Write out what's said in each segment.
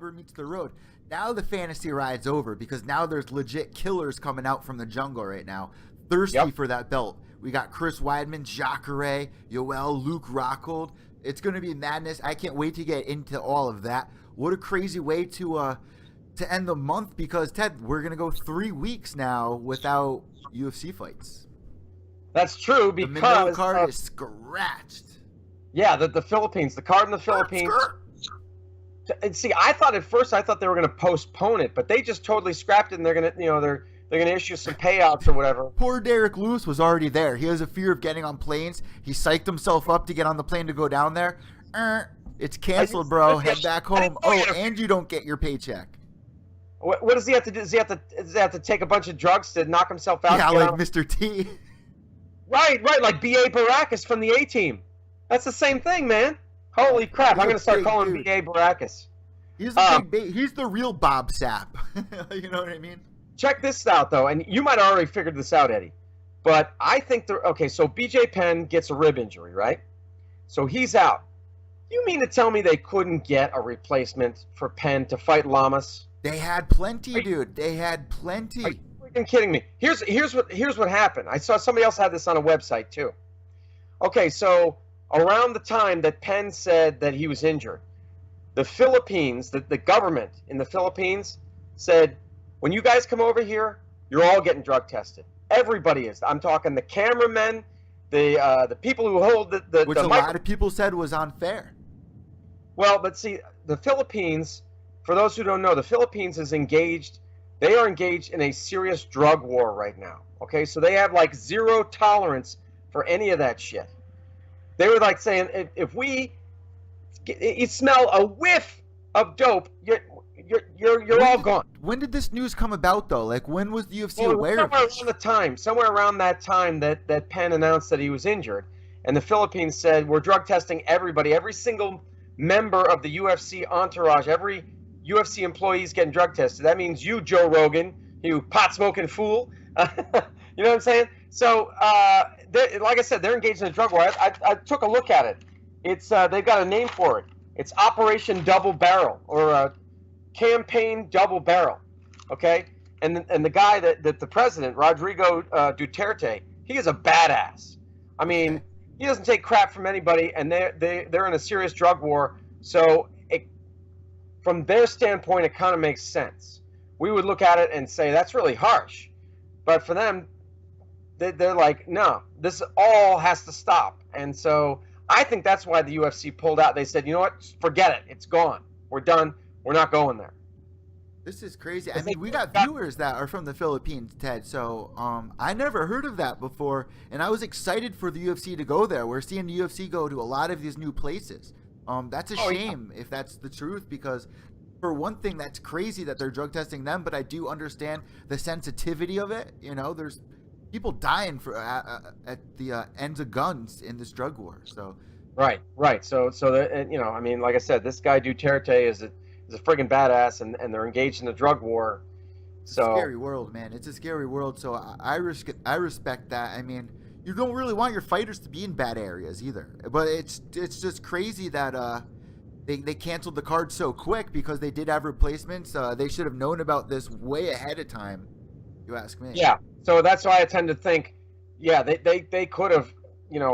rubber meets the road. Now the fantasy ride's over because now there's legit killers coming out from the jungle right now, thirsty for that belt. We got Chris Weidman, Jacare, Yoel, Luke Rockhold. It's going to be madness. I can't wait to get into all of that. What a crazy way to end the month because, Ted, we're going to go 3 weeks now without UFC fights. That's true because the middle card is scratched. Yeah, the Philippines, the card in the Philippines. And see, at first I thought they were going to postpone it, but they just totally scrapped it, and they're going to, they're going to issue some payouts or whatever. Poor Derek Lewis was already there. He has a fear of getting on planes. He psyched himself up to get on the plane to go down there. It's canceled, bro. Head back home. Oh, and you don't get your paycheck. What does he have to do? Does he have to take a bunch of drugs to knock himself out? Yeah, like Mr. T. Right, like B.A. Baracus from the A-Team. That's the same thing, man. Holy crap! I'm going to start calling him B.A. Baracus. He's he's the real Bob Sapp. You know what I mean? Check this out, though, and you might have already figured this out, Eddie. But I think so B.J. Penn gets a rib injury, right? So he's out. You mean to tell me they couldn't get a replacement for Penn to fight Lamas? They had plenty, dude. They had plenty. Are you freaking kidding me? Here's what happened. I saw somebody else had this on a website too. Okay, so around the time that Penn said that he was injured, the Philippines, the government in the Philippines said, when you guys come over here, you're all getting drug tested. Everybody is. I'm talking the cameramen, the people who hold the which a lot of people said was unfair. Well, but see, the Philippines, for those who don't know, the Philippines is engaged. They are engaged in a serious drug war right now. Okay, so they have like zero tolerance for any of that shit. They were like saying, if you smell a whiff of dope, you're all gone. When did this news come about, though? Like, when was the UFC aware of it? Somewhere around that time that Penn announced that he was injured, and the Philippines said, we're drug testing everybody, every single member of the UFC entourage, every UFC employee is getting drug tested. That means you, Joe Rogan, you pot-smoking fool. You know what I'm saying? So, like I said, they're engaged in a drug war. I took a look at it. It's they've got a name for it. It's Operation Double Barrel, or Campaign Double Barrel. Okay? And the guy that the president, Rodrigo Duterte, he is a badass. I mean, he doesn't take crap from anybody, and they're in a serious drug war. So from their standpoint, it kind of makes sense. We would look at it and say, that's really harsh. But for them, they're like, no, this all has to stop. And so I think that's why the UFC pulled out. They said, you know what, forget it. It's gone. We're done. We're not going there. This is crazy. I mean, we got viewers that are from the Philippines, Ted. So I never heard of that before, and I was excited for the UFC to go there. We're seeing the UFC go to a lot of these new places. That's a shame if that's the truth, because for one thing, that's crazy that they're drug testing them, but I do understand the sensitivity of it. You know, there's people dying at the ends of guns in this drug war. So right. So I mean, like I said, this guy Duterte is a friggin' badass, and they're engaged in a drug war. It's a scary world, man. It's a scary world. So I respect that. I mean, you don't really want your fighters to be in bad areas either. But it's just crazy that they canceled the card so quick because they did have replacements. They should have known about this way ahead of time, you ask me. Yeah. So that's why I tend to think, yeah, they could have,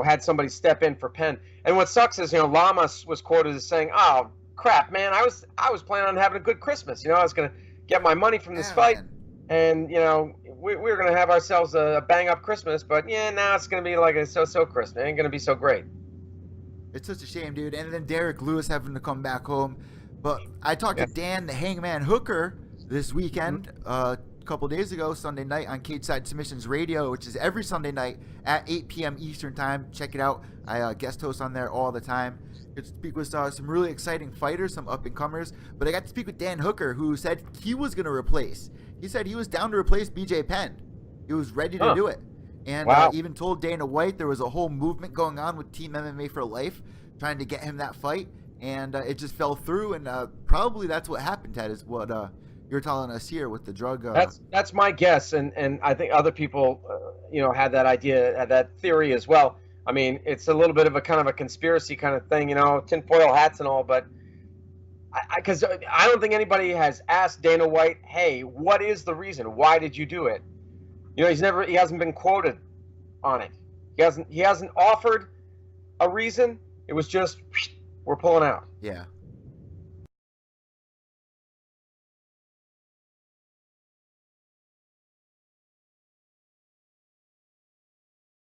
had somebody step in for Penn. And what sucks is, Lamas was quoted as saying, "Oh crap, man, I was planning on having a good Christmas. I was going to get my money from this fight, man. And we're going to have ourselves a bang up Christmas, but yeah, now it's going to be like a so Christmas. It ain't going to be so great." It's such a shame, dude. And then Derek Lewis having to come back home. But I talked to Dan the Hangman Hooker this weekend, a couple days ago, Sunday night on Cage Side Submissions Radio, which is every Sunday night at 8 p.m. Eastern Time. Check it out. I guest host on there all the time. Get to speak with some really exciting fighters, some up-and-comers. But I got to speak with Dan Hooker, who said he was going to replace. He said he was down to replace B.J. Penn. He was ready to do it. And even told Dana White there was a whole movement going on with Team MMA for Life, trying to get him that fight. And it just fell through. And probably that's what happened, Ted, is what you're telling us here with the drug. That's my guess. And I think other people, had that idea, had that theory as well. I mean, it's a little bit of a kind of a conspiracy kind of thing, tinfoil hats and all. But Because I don't think anybody has asked Dana White, hey, what is the reason? Why did you do it? You know, he hasn't been quoted on it. He hasn't offered a reason. It was just, we're pulling out. Yeah.